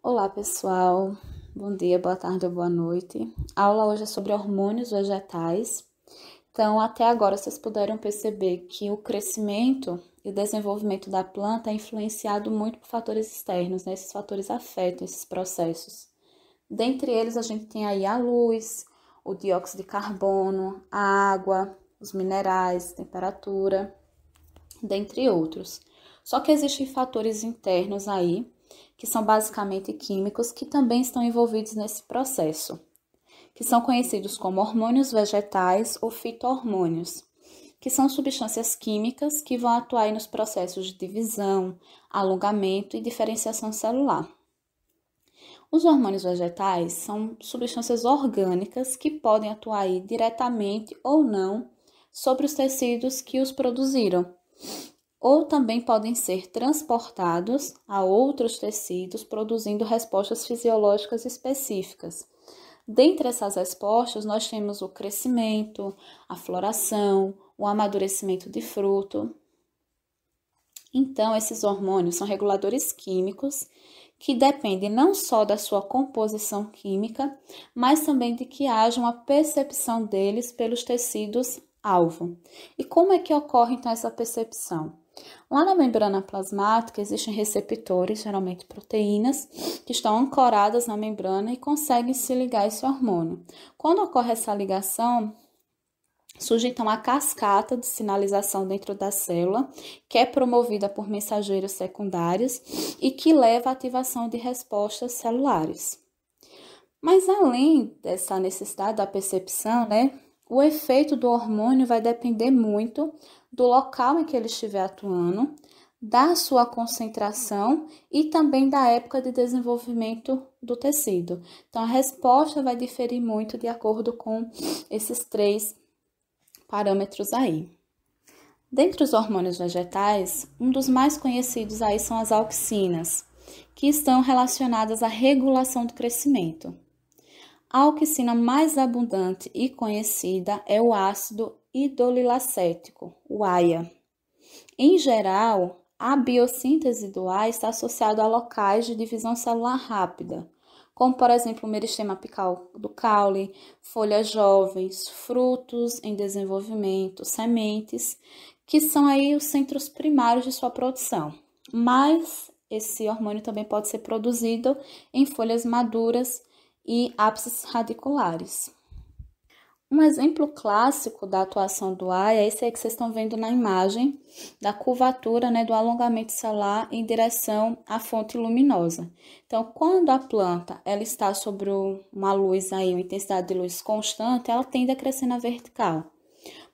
Olá, pessoal. Bom dia, boa tarde ou boa noite. A aula hoje é sobre hormônios vegetais. Então, até agora, vocês puderam perceber que o crescimento e o desenvolvimento da planta é influenciado muito por fatores externos, né? Esses fatores afetam esses processos. Dentre eles, a gente tem aí a luz, o dióxido de carbono, a água, os minerais, temperatura, dentre outros. Só que existem fatores internos aí, que são basicamente químicos, que também estão envolvidos nesse processo, que são conhecidos como hormônios vegetais ou fito-hormônios, que são substâncias químicas que vão atuar nos processos de divisão, alongamento e diferenciação celular. Os hormônios vegetais são substâncias orgânicas que podem atuar diretamente ou não sobre os tecidos que os produziram, ou também podem ser transportados a outros tecidos, produzindo respostas fisiológicas específicas. Dentre essas respostas, nós temos o crescimento, a floração, o amadurecimento de fruto. Então, esses hormônios são reguladores químicos que dependem não só da sua composição química, mas também de que haja uma percepção deles pelos tecidos-alvo. E como é que ocorre, então, essa percepção? Lá na membrana plasmática existem receptores, geralmente proteínas, que estão ancoradas na membrana e conseguem se ligar a esse hormônio. Quando ocorre essa ligação, surge então a cascata de sinalização dentro da célula, que é promovida por mensageiros secundários e que leva à ativação de respostas celulares. Mas além dessa necessidade da percepção, o efeito do hormônio vai depender muito do local em que ele estiver atuando, da sua concentração e também da época de desenvolvimento do tecido. Então, a resposta vai diferir muito de acordo com esses três parâmetros aí. Dentre os hormônios vegetais, um dos mais conhecidos aí são as auxinas, que estão relacionadas à regulação do crescimento. A auxina mais abundante e conhecida é o ácido hidrolilacético, o AIA. Em geral, a biossíntese do AIA está associada a locais de divisão celular rápida, como, por exemplo, o meristema apical do caule, folhas jovens, frutos em desenvolvimento, sementes, que são aí os centros primários de sua produção. Mas esse hormônio também pode ser produzido em folhas maduras e ápices radiculares. Um exemplo clássico da atuação do AIA é esse aí que vocês estão vendo na imagem, da curvatura, do alongamento celular em direção à fonte luminosa. Então, quando a planta ela está sobre uma luz, aí, uma intensidade de luz constante, ela tende a crescer na vertical.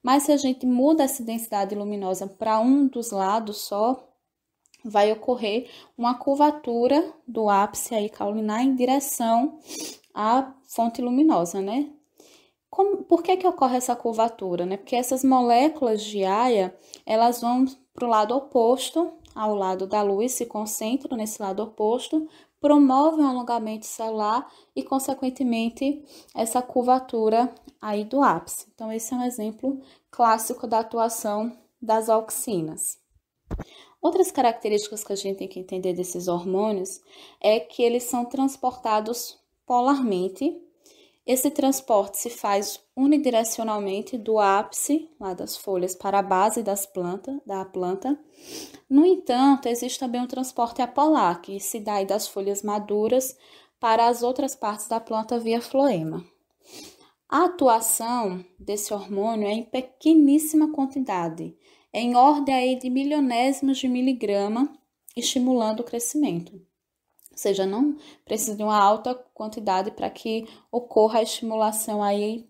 Mas se a gente muda essa densidade luminosa para um dos lados só, vai ocorrer uma curvatura do ápice aí caulinar em direção à fonte luminosa, Por que ocorre essa curvatura, Porque essas moléculas de AIA, elas vão para o lado oposto, ao lado da luz, se concentram nesse lado oposto, promovem o alongamento celular e, consequentemente, essa curvatura aí do ápice. Então, esse é um exemplo clássico da atuação das auxinas. Outras características que a gente tem que entender desses hormônios é que eles são transportados polarmente. Esse transporte se faz unidirecionalmente do ápice, lá das folhas, para a base da planta. No entanto, existe também um transporte apolar, que se dá aí das folhas maduras para as outras partes da planta via floema. A atuação desse hormônio é em pequeníssima quantidade, em ordem aí de milionésimos de miligrama, estimulando o crescimento. Ou seja, não precisa de uma alta quantidade para que ocorra a estimulação aí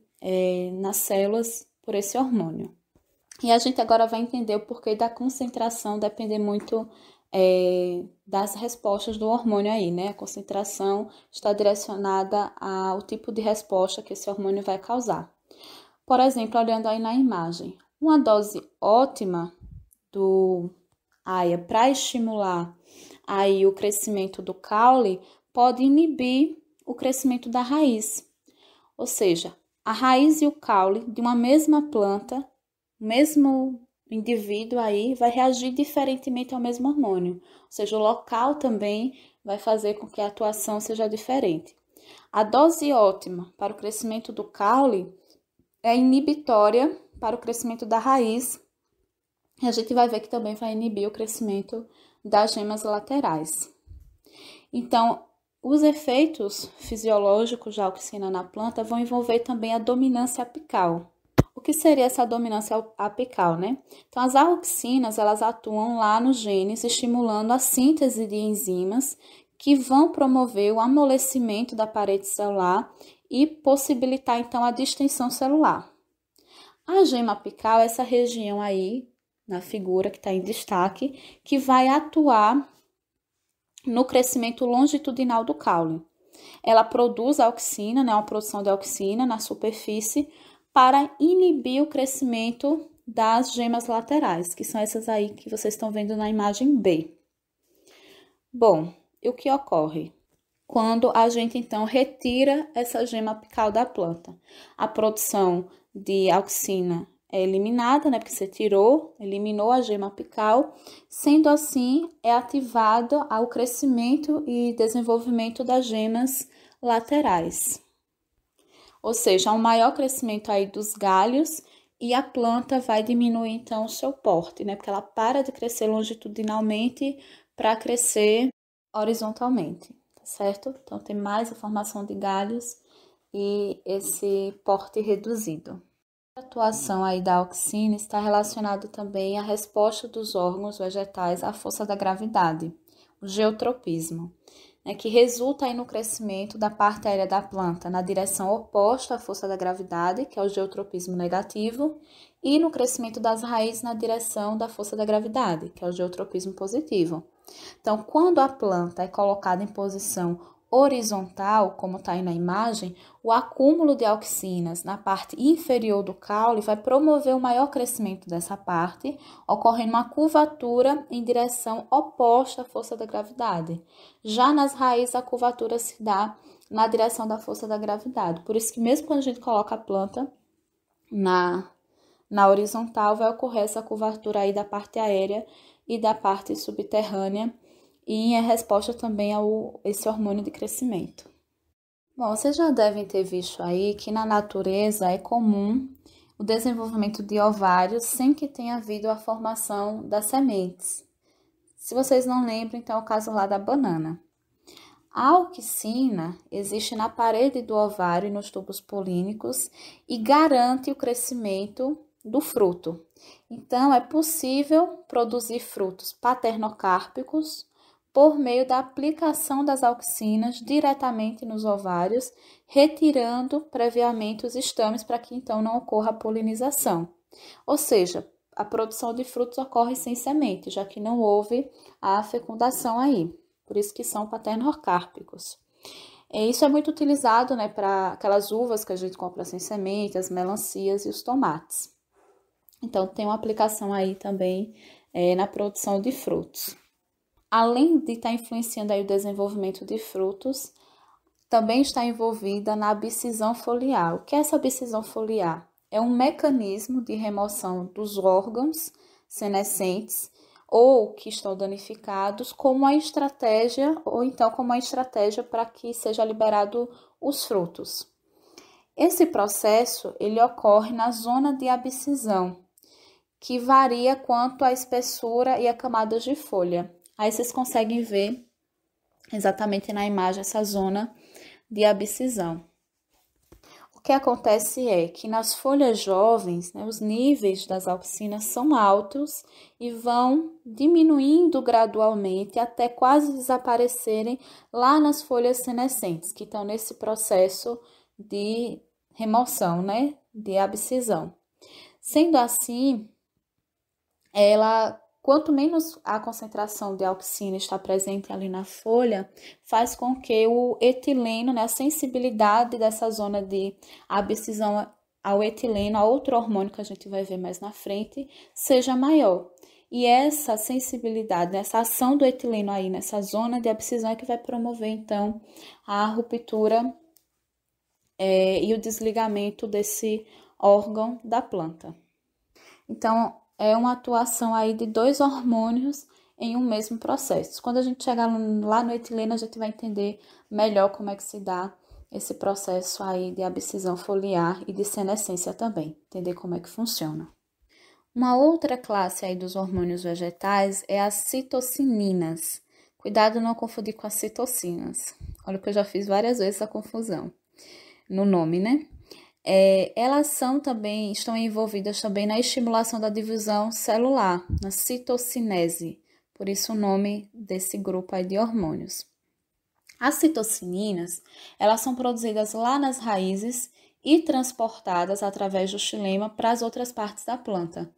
nas células por esse hormônio. E a gente agora vai entender o porquê da concentração depender muito das respostas do hormônio aí, A concentração está direcionada ao tipo de resposta que esse hormônio vai causar. Por exemplo, olhando aí na imagem, uma dose ótima do AIA para estimular aí o crescimento do caule pode inibir o crescimento da raiz. Ou seja, a raiz e o caule de uma mesma planta, o mesmo indivíduo aí vai reagir diferentemente ao mesmo hormônio. Ou seja, o local também vai fazer com que a atuação seja diferente. A dose ótima para o crescimento do caule é inibitória para o crescimento da raiz. E a gente vai ver que também vai inibir o crescimento das gemas laterais. Então, os efeitos fisiológicos da auxina na planta vão envolver também a dominância apical. O que seria essa dominância apical, né? Então, as auxinas, elas atuam lá nos genes, estimulando a síntese de enzimas que vão promover o amolecimento da parede celular e possibilitar, então, a distensão celular. A gema apical é essa região aí, na figura que está em destaque, que vai atuar no crescimento longitudinal do caule. Ela produz a auxina, né, uma produção de auxina na superfície para inibir o crescimento das gemas laterais, que são essas aí que vocês estão vendo na imagem B. Bom, e o que ocorre? Quando a gente, então, retira essa gema apical da planta. A produção de auxina é eliminada, né? Porque você eliminou a gema apical. Sendo assim, é ativado o crescimento e desenvolvimento das gemas laterais. Ou seja, há um maior crescimento aí dos galhos e a planta vai diminuir, então, o seu porte, né? Porque ela para de crescer longitudinalmente para crescer horizontalmente, tá certo? Então, tem mais a formação de galhos e esse porte reduzido. A atuação aí da auxina está relacionado também à resposta dos órgãos vegetais à força da gravidade, o geotropismo, né, que resulta aí no crescimento da parte aérea da planta na direção oposta à força da gravidade, que é o geotropismo negativo, e no crescimento das raízes na direção da força da gravidade, que é o geotropismo positivo. Então, quando a planta é colocada em posição horizontal, como está aí na imagem, o acúmulo de auxinas na parte inferior do caule vai promover o maior crescimento dessa parte, ocorrendo uma curvatura em direção oposta à força da gravidade. Já nas raízes, a curvatura se dá na direção da força da gravidade. Por isso que mesmo quando a gente coloca a planta na horizontal, vai ocorrer essa curvatura aí da parte aérea e da parte subterrânea, e em resposta também a esse hormônio de crescimento. Bom, vocês já devem ter visto aí que na natureza é comum o desenvolvimento de ovários sem que tenha havido a formação das sementes. Se vocês não lembram, então é o caso lá da banana. A auxina existe na parede do ovário e nos tubos polínicos e garante o crescimento do fruto. Então, é possível produzir frutos paternocárpicos por meio da aplicação das auxinas diretamente nos ovários, retirando previamente os estames para que então não ocorra a polinização. Ou seja, a produção de frutos ocorre sem semente, já que não houve a fecundação aí. Por isso que são paternocárpicos. E isso é muito utilizado, né, para aquelas uvas que a gente compra sem semente, as melancias e os tomates. Então, tem uma aplicação aí também na produção de frutos. Além de estar influenciando aí o desenvolvimento de frutos, também está envolvida na abscisão foliar. O que é essa abscisão foliar? É um mecanismo de remoção dos órgãos senescentes ou que estão danificados como uma estratégia, ou então como uma estratégia para que seja liberado os frutos. Esse processo, ele ocorre na zona de abscisão, que varia quanto à espessura e a camadas de folha. Aí vocês conseguem ver exatamente na imagem essa zona de abscisão. O que acontece é que nas folhas jovens, né, os níveis das auxinas são altos e vão diminuindo gradualmente até quase desaparecerem lá nas folhas senescentes, que estão nesse processo de remoção, né, de abscisão. Sendo assim, quanto menos a concentração de auxina está presente ali na folha, faz com que o etileno, né, a sensibilidade dessa zona de abscisão ao etileno, a outro hormônio que a gente vai ver mais na frente, seja maior. E essa sensibilidade, essa ação do etileno aí nessa zona de abscisão é que vai promover, então, a ruptura e o desligamento desse órgão da planta. Então, é uma atuação aí de dois hormônios em um mesmo processo. Quando a gente chegar lá no etileno, a gente vai entender melhor como é que se dá esse processo aí de abscisão foliar e de senescência também, entender como é que funciona. Uma outra classe aí dos hormônios vegetais é as citocininas. Cuidado não confundir com as citocinas. Olha que eu já fiz várias vezes essa confusão no nome, né? Elas estão envolvidas também na estimulação da divisão celular, na citocinese, por isso o nome desse grupo aí de hormônios. As citocininas, elas são produzidas lá nas raízes e transportadas através do xilema para as outras partes da planta,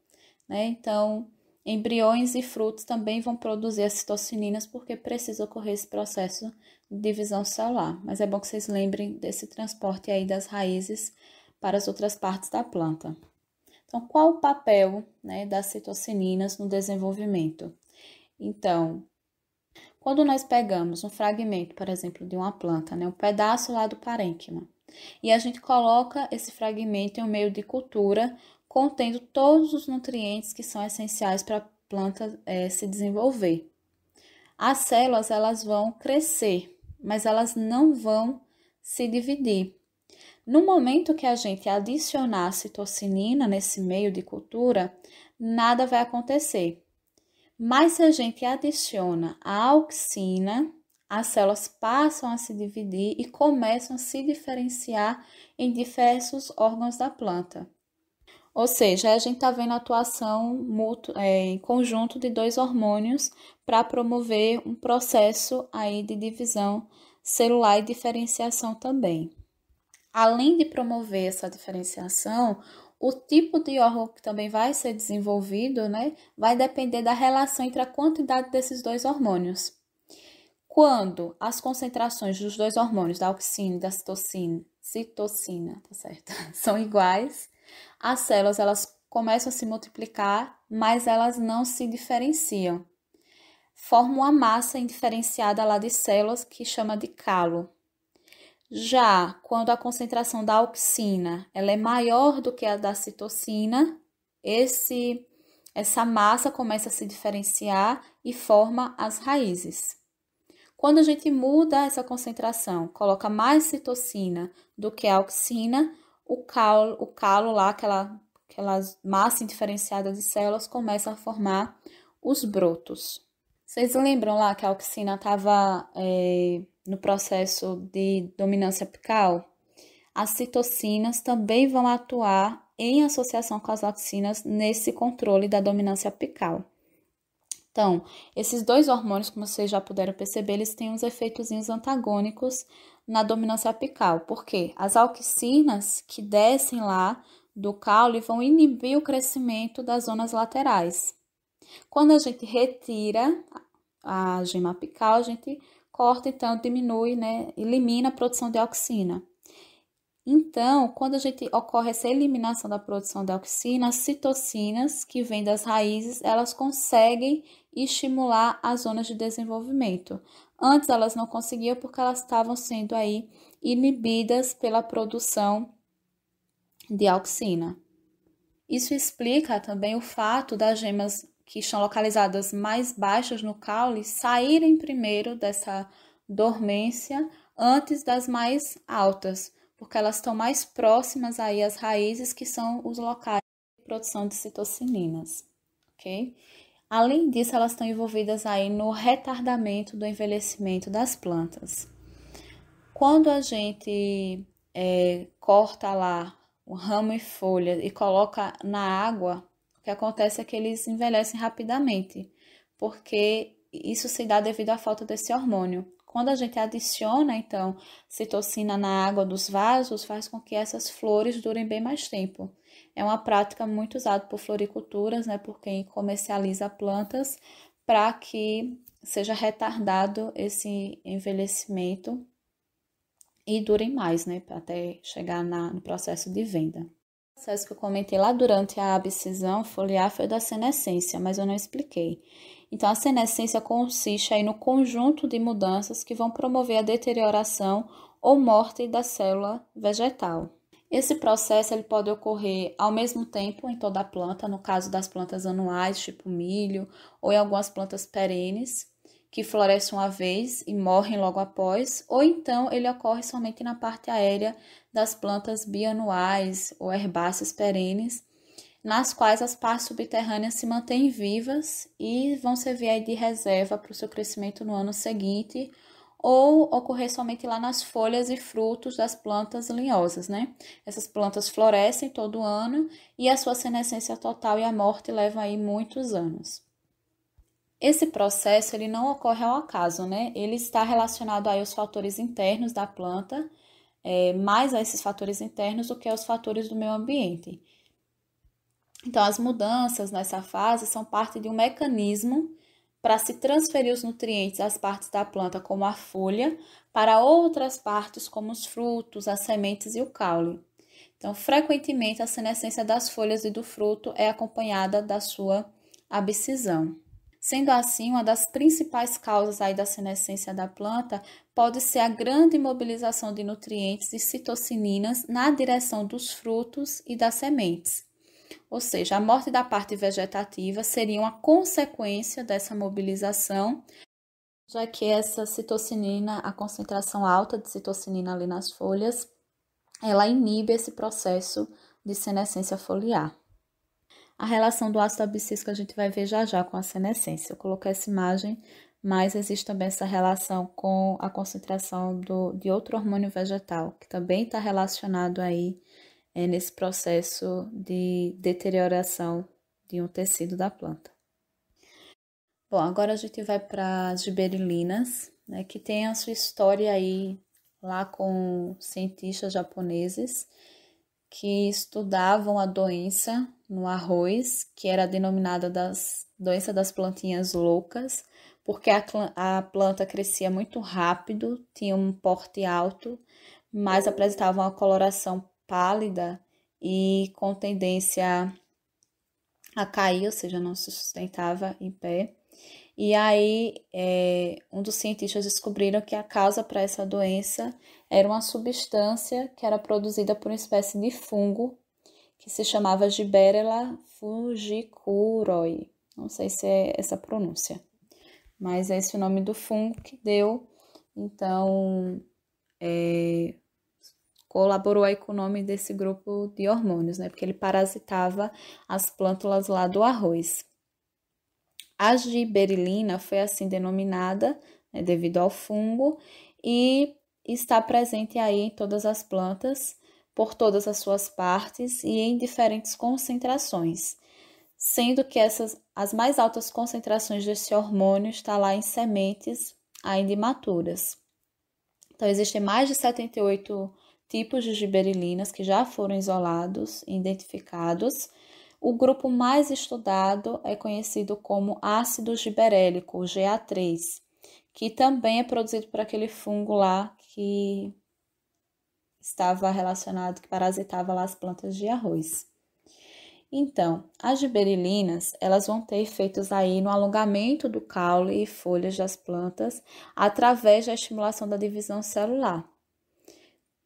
né? Então, embriões e frutos também vão produzir as citocininas porque precisa ocorrer esse processo de divisão celular. Mas é bom que vocês lembrem desse transporte aí das raízes para as outras partes da planta. Então, qual o papel, né, das citocininas no desenvolvimento? Então, quando nós pegamos um fragmento, por exemplo, de uma planta, né, um pedaço lá do parênquima, e a gente coloca esse fragmento em um meio de cultura contendo todos os nutrientes que são essenciais para a planta se desenvolver. As células, elas vão crescer, mas elas não vão se dividir. No momento que a gente adicionar a citocinina nesse meio de cultura, nada vai acontecer. Mas se a gente adiciona a auxina, as células passam a se dividir e começam a se diferenciar em diversos órgãos da planta. Ou seja, a gente está vendo a atuação em conjunto de dois hormônios para promover um processo aí de divisão celular e diferenciação também. Além de promover essa diferenciação, o tipo de órgão que também vai ser desenvolvido, né, vai depender da relação entre a quantidade desses dois hormônios. Quando as concentrações dos dois hormônios, da auxina e da citocina, tá certo, são iguais, as células elas começam a se multiplicar, mas elas não se diferenciam. Formam uma massa indiferenciada lá de células que chama de calo. Já quando a concentração da auxina ela é maior do que a da citocina, essa massa começa a se diferenciar e forma as raízes. Quando a gente muda essa concentração, coloca mais citocina do que a auxina, o calo lá, aquela massa indiferenciada de células, começa a formar os brotos. Vocês lembram lá que a auxina estava no processo de dominância apical? As citocinas também vão atuar em associação com as auxinas nesse controle da dominância apical. Então, esses dois hormônios, como vocês já puderam perceber, eles têm uns efeitos antagônicos na dominância apical, porque as auxinas que descem lá do caule vão inibir o crescimento das zonas laterais. Quando a gente retira a gema apical, a gente corta, então diminui, né, elimina a produção de auxina. Então, quando ocorre essa eliminação da produção de auxina, as citocinas que vêm das raízes, elas conseguem estimular as zonas de desenvolvimento. Antes elas não conseguiam porque elas estavam sendo aí inibidas pela produção de auxina. Isso explica também o fato das gemas que estão localizadas mais baixas no caule saírem primeiro dessa dormência antes das mais altas, porque elas estão mais próximas aí às raízes, que são os locais de produção de citocininas, ok? Além disso, elas estão envolvidas aí no retardamento do envelhecimento das plantas. Quando a gente corta lá o ramo e folha e coloca na água, o que acontece é que eles envelhecem rapidamente, porque isso se dá devido à falta desse hormônio. Quando a gente adiciona, então, citocina na água dos vasos, faz com que essas flores durem bem mais tempo. É uma prática muito usada por floriculturas, né, por quem comercializa plantas, para que seja retardado esse envelhecimento e durem mais, né, até chegar no processo de venda. O processo que eu comentei lá durante a abscisão foliar foi da senescência, mas eu não expliquei. Então, a senescência consiste aí no conjunto de mudanças que vão promover a deterioração ou morte da célula vegetal. Esse processo ele pode ocorrer ao mesmo tempo em toda a planta, no caso das plantas anuais, tipo milho, ou em algumas plantas perenes, que florescem uma vez e morrem logo após, ou então ele ocorre somente na parte aérea das plantas bianuais ou herbáceas perenes, nas quais as partes subterrâneas se mantêm vivas e vão servir aí de reserva para o seu crescimento no ano seguinte, ou ocorrer somente lá nas folhas e frutos das plantas linhosas, né? Essas plantas florescem todo ano e a sua senescência total e a morte levam aí muitos anos. Esse processo ele não ocorre ao acaso, né? Ele está relacionado aí aos fatores internos da planta, mais a esses fatores internos do que aos fatores do meio ambiente. Então, as mudanças nessa fase são parte de um mecanismo para se transferir os nutrientes das partes da planta, como a folha, para outras partes, como os frutos, as sementes e o caule. Então, frequentemente, a senescência das folhas e do fruto é acompanhada da sua abscisão. Sendo assim, uma das principais causas aí da senescência da planta pode ser a grande mobilização de nutrientes e citocininas na direção dos frutos e das sementes. Ou seja, a morte da parte vegetativa seria uma consequência dessa mobilização, já que essa citocinina, a concentração alta de citocinina ali nas folhas, ela inibe esse processo de senescência foliar. A relação do ácido abscísico a gente vai ver já já com a senescência. Eu coloquei essa imagem, mas existe também essa relação com a concentração de outro hormônio vegetal, que também está relacionado aí nesse processo de deterioração de um tecido da planta. Bom, agora a gente vai para as giberilinas, né, que tem a sua história aí lá com cientistas japoneses que estudavam a doença no arroz, que era denominada doença das plantinhas loucas, porque a planta crescia muito rápido, tinha um porte alto, mas apresentava uma coloração pálida e com tendência a cair, ou seja, não se sustentava em pé. E aí, um dos cientistas descobriram que a causa para essa doença era uma substância que era produzida por uma espécie de fungo que se chamava Gibberella fujikiroi. Não sei se é essa a pronúncia, mas é esse o nome do fungo que deu. Então, colaborou aí com o nome desse grupo de hormônios, né? Porque ele parasitava as plântulas lá do arroz. A giberelina foi assim denominada, né, devido ao fungo, e está presente aí em todas as plantas, por todas as suas partes e em diferentes concentrações, sendo que as mais altas concentrações desse hormônio está lá em sementes ainda imaturas. Então, existem mais de 78 tipos de giberelinas que já foram isolados e identificados. O grupo mais estudado é conhecido como ácido giberélico, GA3, que também é produzido por aquele fungo lá que estava relacionado, que parasitava lá as plantas de arroz. Então, as giberelinas, elas vão ter efeitos aí no alongamento do caule e folhas das plantas através da estimulação da divisão celular.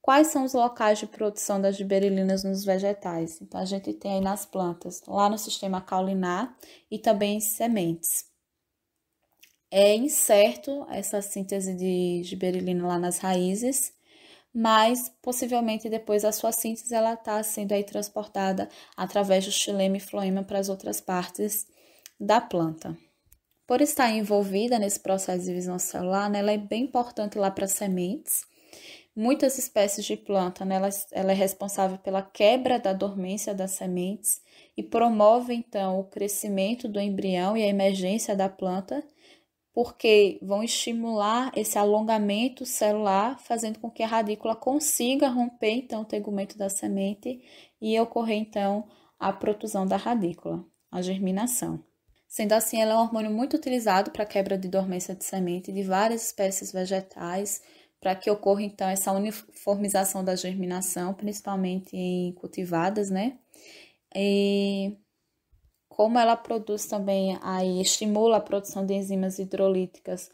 Quais são os locais de produção das giberelinas nos vegetais? Então, a gente tem aí nas plantas, lá no sistema caulinar e também em sementes. É incerto essa síntese de giberelina lá nas raízes, mas possivelmente depois da sua síntese ela está sendo aí transportada através do xilema e floema para as outras partes da planta. Por estar envolvida nesse processo de divisão celular, né, ela é bem importante lá para as sementes. Muitas espécies de planta, né, ela é responsável pela quebra da dormência das sementes e promove, então, o crescimento do embrião e a emergência da planta, porque vão estimular esse alongamento celular, fazendo com que a radícula consiga romper, então, o tegumento da semente e ocorrer, então, a protusão da radícula, a germinação. Sendo assim, ela é um hormônio muito utilizado para a quebra de dormência de semente de várias espécies vegetais, para que ocorra, então, essa uniformização da germinação, principalmente em cultivadas, né? E como ela produz também, aí estimula a produção de enzimas hidrolíticas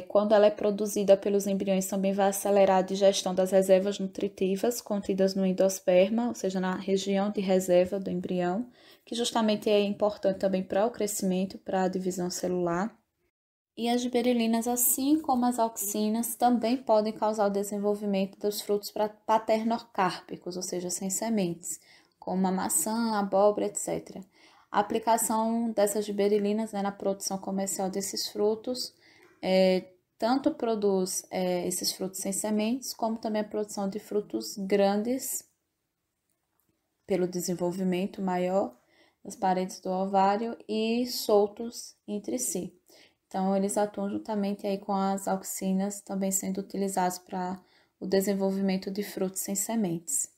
Quando ela é produzida pelos embriões, também vai acelerar a digestão das reservas nutritivas contidas no endosperma, ou seja, na região de reserva do embrião, que justamente é importante também para o crescimento, para a divisão celular. E as giberelinas, assim como as auxinas, também podem causar o desenvolvimento dos frutos paternocárpicos, ou seja, sem sementes, como a maçã, a abóbora, etc. A aplicação dessas giberelinas, né, na produção comercial desses frutos, tanto produz esses frutos sem sementes, como também a produção de frutos grandes pelo desenvolvimento maior das paredes do ovário e soltos entre si. Então, eles atuam juntamente aí com as auxinas, também sendo utilizados para o desenvolvimento de frutos sem sementes.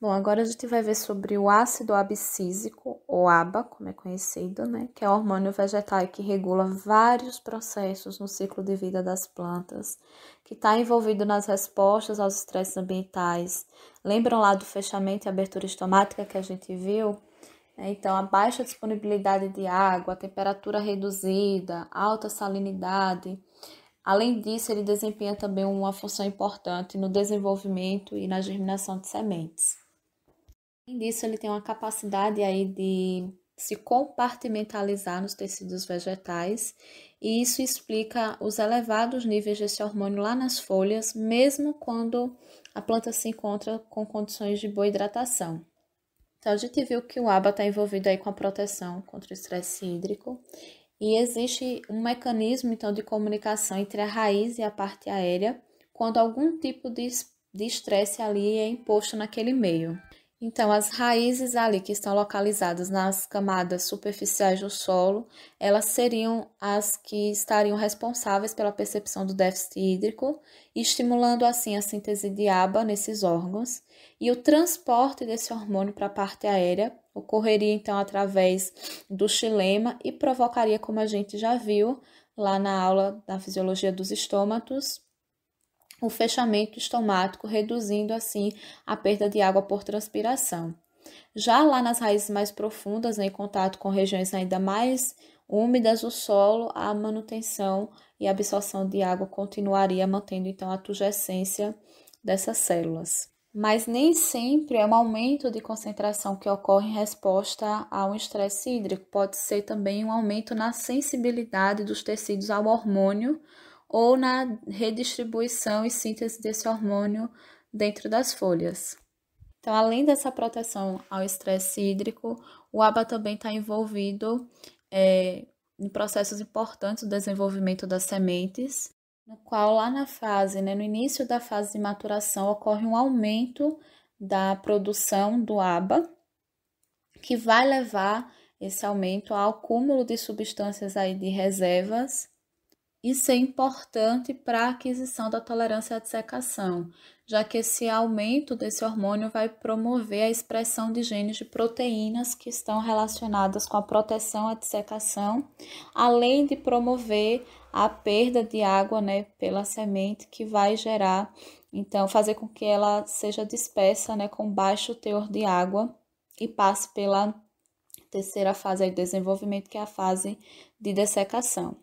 Bom, agora a gente vai ver sobre o ácido abscísico, ou ABA, como é conhecido, né? Que é um hormônio vegetal que regula vários processos no ciclo de vida das plantas, que está envolvido nas respostas aos estresses ambientais. Lembram lá do fechamento e abertura estomática que a gente viu? Então, a baixa disponibilidade de água, a temperatura reduzida, alta salinidade. Além disso, ele desempenha também uma função importante no desenvolvimento e na germinação de sementes. Além disso, ele tem uma capacidade aí de se compartimentalizar nos tecidos vegetais, e isso explica os elevados níveis desse hormônio lá nas folhas, mesmo quando a planta se encontra com condições de boa hidratação. Então, a gente viu que o ABA está envolvido aí com a proteção contra o estresse hídrico, e existe um mecanismo, então, de comunicação entre a raiz e a parte aérea, quando algum tipo de estresse ali é imposto naquele meio. Então, as raízes ali que estão localizadas nas camadas superficiais do solo, elas seriam as que estariam responsáveis pela percepção do déficit hídrico, estimulando assim a síntese de ABA nesses órgãos, e o transporte desse hormônio para a parte aérea ocorreria então através do xilema e provocaria, como a gente já viu lá na aula da fisiologia dos estômatos, o fechamento estomático, reduzindo assim a perda de água por transpiração. Já lá nas raízes mais profundas, né, em contato com regiões ainda mais úmidas do solo, a manutenção e absorção de água continuaria mantendo então a turgescência dessas células. Mas nem sempre é um aumento de concentração que ocorre em resposta a um estresse hídrico, pode ser também um aumento na sensibilidade dos tecidos ao hormônio ou na redistribuição e síntese desse hormônio dentro das folhas. Então, além dessa proteção ao estresse hídrico, o ABA também está envolvido em processos importantes do desenvolvimento das sementes, no qual lá na fase, no início da fase de maturação, ocorre um aumento da produção do ABA, que vai levar esse aumento ao acúmulo de substâncias aí de reservas. Isso é importante para a aquisição da tolerância à dessecação, já que esse aumento desse hormônio vai promover a expressão de genes de proteínas que estão relacionadas com a proteção à dessecação, além de promover a perda de água, né, pela semente, que vai gerar, então, fazer com que ela seja dispersa, né, com baixo teor de água e passe pela terceira fase de desenvolvimento, que é a fase de dessecação,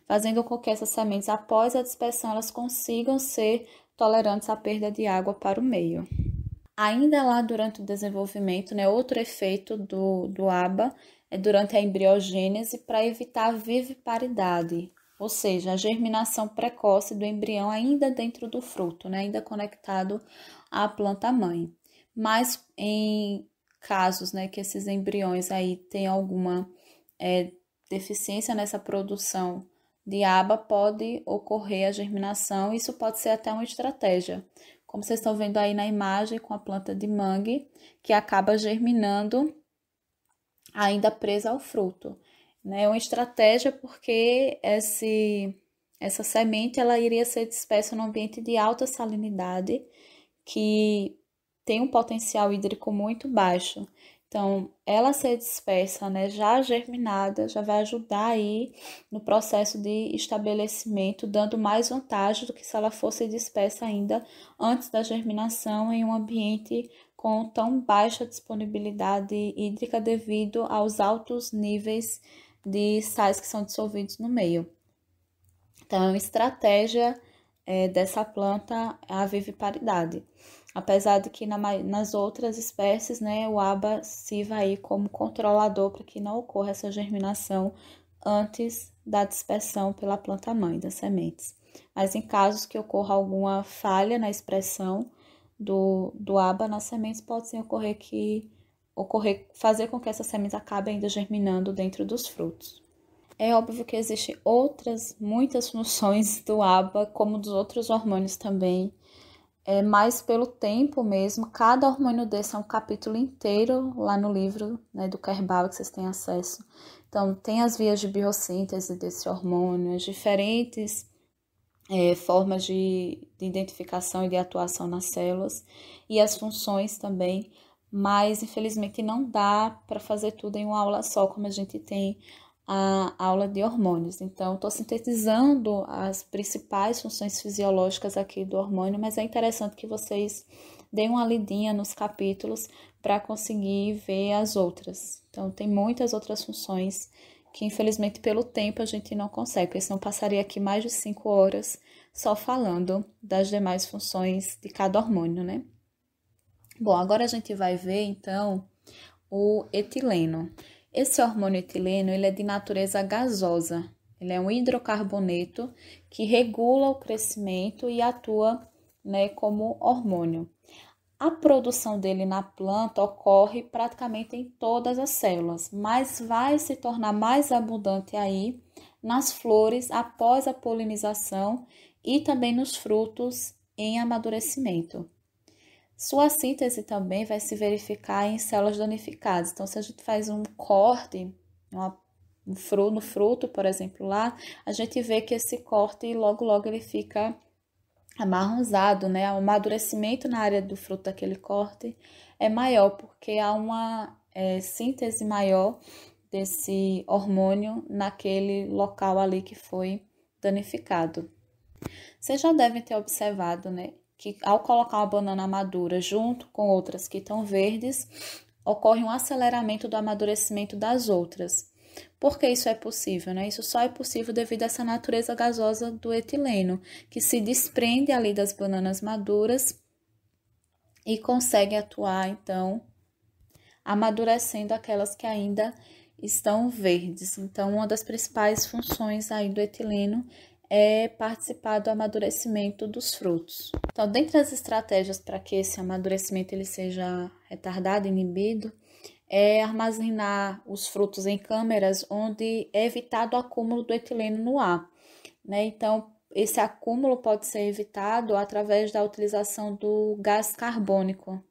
fazendo com que essas sementes, após a dispersão, elas consigam ser tolerantes à perda de água para o meio. Ainda lá durante o desenvolvimento, né, outro efeito do ABA é durante a embriogênese para evitar a viviparidade, ou seja, a germinação precoce do embrião ainda dentro do fruto, né, ainda conectado à planta-mãe. Mas em casos, né, que esses embriões aí têm alguma deficiência nessa produção de ABA, pode ocorrer a germinação, isso pode ser até uma estratégia, como vocês estão vendo aí na imagem com a planta de mangue, que acaba germinando ainda presa ao fruto. É uma estratégia porque essa semente ela iria ser dispersa num ambiente de alta salinidade, que tem um potencial hídrico muito baixo. Então, ela ser dispersa, né, já germinada, já vai ajudar aí no processo de estabelecimento, dando mais vantagem do que se ela fosse dispersa ainda antes da germinação em um ambiente com tão baixa disponibilidade hídrica devido aos altos níveis de sais que são dissolvidos no meio. Então, é uma estratégia dessa planta a viviparidade. Apesar de que nas outras espécies, né, o aba sirva aí como controlador para que não ocorra essa germinação antes da dispersão pela planta mãe das sementes. Mas em casos que ocorra alguma falha na expressão do aba nas sementes, pode sim fazer com que essas sementes acabem ainda germinando dentro dos frutos. É óbvio que existem muitas funções do aba, como dos outros hormônios também, mas pelo tempo mesmo, cada hormônio desse é um capítulo inteiro lá no livro, né, do Kerbal, que vocês têm acesso. Então, tem as vias de biossíntese desse hormônio, as diferentes formas de identificação e de atuação nas células, e as funções também, mas infelizmente não dá para fazer tudo em uma aula só, como a gente tem a aula de hormônios. Então, estou sintetizando as principais funções fisiológicas aqui do hormônio, mas é interessante que vocês deem uma lidinha nos capítulos para conseguir ver as outras. Então, tem muitas outras funções que, infelizmente, pelo tempo a gente não consegue, porque senão passaria aqui mais de 5 horas só falando das demais funções de cada hormônio, né? Bom, agora a gente vai ver, então, o etileno. Esse hormônio etileno, ele é de natureza gasosa. Ele é um hidrocarboneto que regula o crescimento e atua, né, como hormônio. A produção dele na planta ocorre praticamente em todas as células, mas vai se tornar mais abundante aí nas flores após a polinização e também nos frutos em amadurecimento. Sua síntese também vai se verificar em células danificadas. Então, se a gente faz um corte no fruto, por exemplo, lá, a gente vê que esse corte logo ele fica amarronzado, né? O amadurecimento na área do fruto daquele corte é maior, porque há uma síntese maior desse hormônio naquele local ali que foi danificado. Vocês já devem ter observado, né, que ao colocar uma banana madura junto com outras que estão verdes, ocorre um aceleramento do amadurecimento das outras. Por que isso é possível, né? Isso só é possível devido a essa natureza gasosa do etileno, que se desprende ali das bananas maduras e consegue atuar, então, amadurecendo aquelas que ainda estão verdes. Então, uma das principais funções aí do etileno é participar do amadurecimento dos frutos. Então, dentre as estratégias para que esse amadurecimento ele seja retardado, inibido, é armazenar os frutos em câmeras onde é evitado o acúmulo do etileno no ar, né? Então, esse acúmulo pode ser evitado através da utilização do gás carbônico.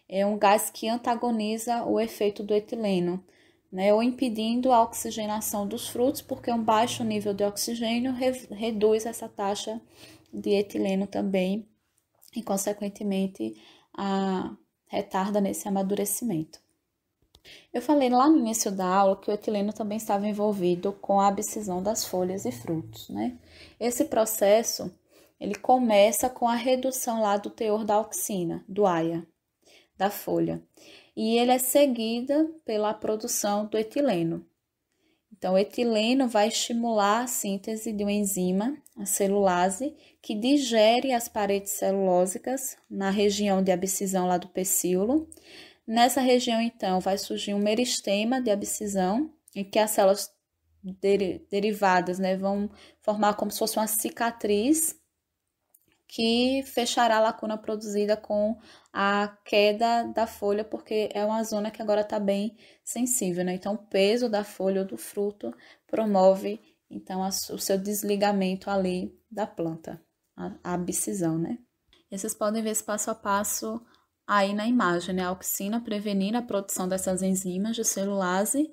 É um gás que antagoniza o efeito do etileno, né, ou impedindo a oxigenação dos frutos, porque um baixo nível de oxigênio reduz essa taxa de etileno também e, consequentemente, retarda nesse amadurecimento. Eu falei lá no início da aula que o etileno também estava envolvido com a abscisão das folhas e frutos, né? Esse processo, ele começa com a redução lá do teor da auxina, do AIA, da folha. E ele é seguida pela produção do etileno. Então, o etileno vai estimular a síntese de uma enzima, a celulase, que digere as paredes celulósicas na região de abscisão lá do pecíolo. Nessa região, então, vai surgir um meristema de abscisão, em que as células derivadas, né, vão formar como se fosse uma cicatriz que fechará a lacuna produzida com a queda da folha, porque é uma zona que agora está bem sensível, né? Então, o peso da folha ou do fruto promove, então, o seu desligamento ali da planta, a abscisão, né? E vocês podem ver esse passo a passo aí na imagem, né? A auxina prevenindo a produção dessas enzimas de celulase.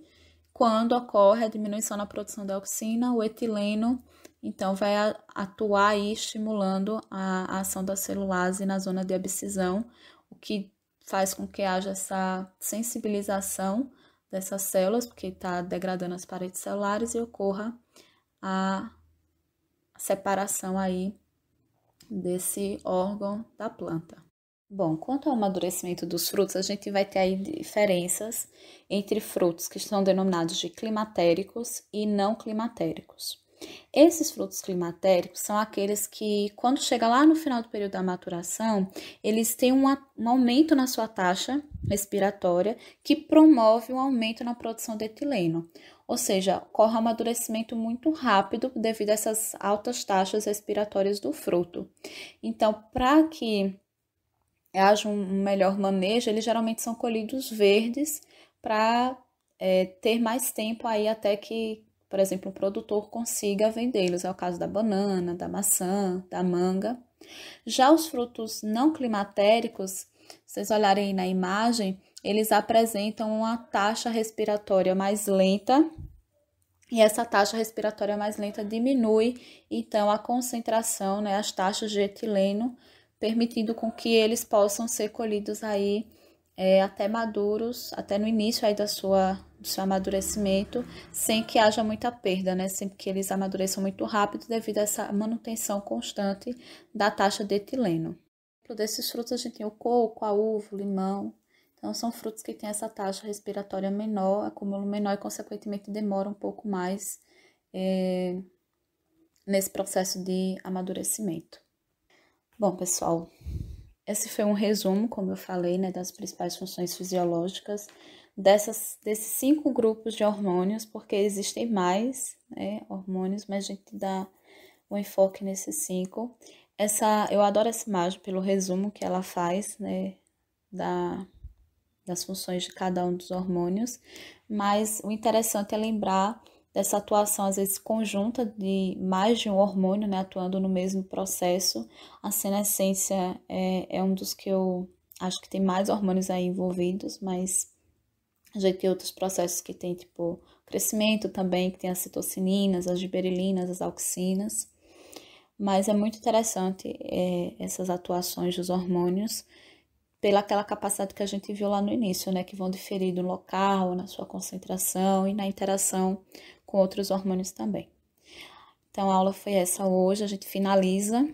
Quando ocorre a diminuição na produção da auxina, o etileno então vai atuar aí estimulando a ação da celulase na zona de abscisão, o que faz com que haja essa sensibilização dessas células, porque está degradando as paredes celulares e ocorra a separação aí desse órgão da planta. Bom, quanto ao amadurecimento dos frutos, a gente vai ter aí diferenças entre frutos que são denominados de climatéricos e não climatéricos. Esses frutos climatéricos são aqueles que, quando chega lá no final do período da maturação, eles têm um aumento na sua taxa respiratória que promove um aumento na produção de etileno. Ou seja, ocorre um amadurecimento muito rápido devido a essas altas taxas respiratórias do fruto. Então, para que haja um melhor manejo, eles geralmente são colhidos verdes para ter mais tempo aí até que, por exemplo, o produtor consiga vendê-los. É o caso da banana, da maçã, da manga. Já os frutos não climatéricos, se vocês olharem aí na imagem, eles apresentam uma taxa respiratória mais lenta, e essa taxa respiratória mais lenta diminui, então, a concentração, né, as taxas de etileno, permitindo com que eles possam ser colhidos aí até maduros, até no início aí do seu amadurecimento, sem que haja muita perda, né? Sempre que eles amadureçam muito rápido devido a essa manutenção constante da taxa de etileno. Desses frutos a gente tem o coco, a uva, o limão. Então, são frutos que têm essa taxa respiratória menor, acúmulo menor e, consequentemente, demora um pouco mais nesse processo de amadurecimento. Bom, pessoal, esse foi um resumo, como eu falei, né, das principais funções fisiológicas desses 5 grupos de hormônios, porque existem mais, né, hormônios, mas a gente dá um enfoque nesses 5. Eu adoro essa imagem pelo resumo que ela faz, né, das funções de cada um dos hormônios, mas o interessante é lembrar dessa atuação, às vezes, conjunta de mais de um hormônio, né, atuando no mesmo processo. A senescência é um dos que eu acho que tem mais hormônios aí envolvidos, mas a gente tem outros processos que tem, tipo, crescimento também, que tem as citocininas, as giberelinas, as auxinas. Mas é muito interessante essas atuações dos hormônios, pela aquela capacidade que a gente viu lá no início, né, que vão diferir do local, na sua concentração e na interação com outros hormônios também. Então, a aula foi essa hoje, a gente finaliza,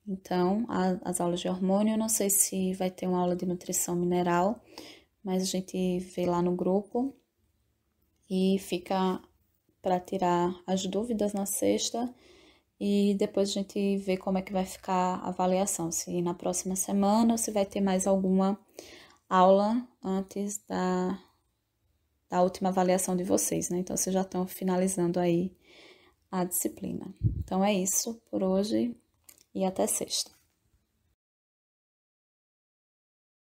então, as aulas de hormônio. Eu não sei se vai ter uma aula de nutrição mineral, mas a gente vê lá no grupo e fica para tirar as dúvidas na sexta. E depois a gente vê como é que vai ficar a avaliação, se na próxima semana ou se vai ter mais alguma aula antes da última avaliação de vocês, né? Então, vocês já estão finalizando aí a disciplina. Então, é isso por hoje e até sexta.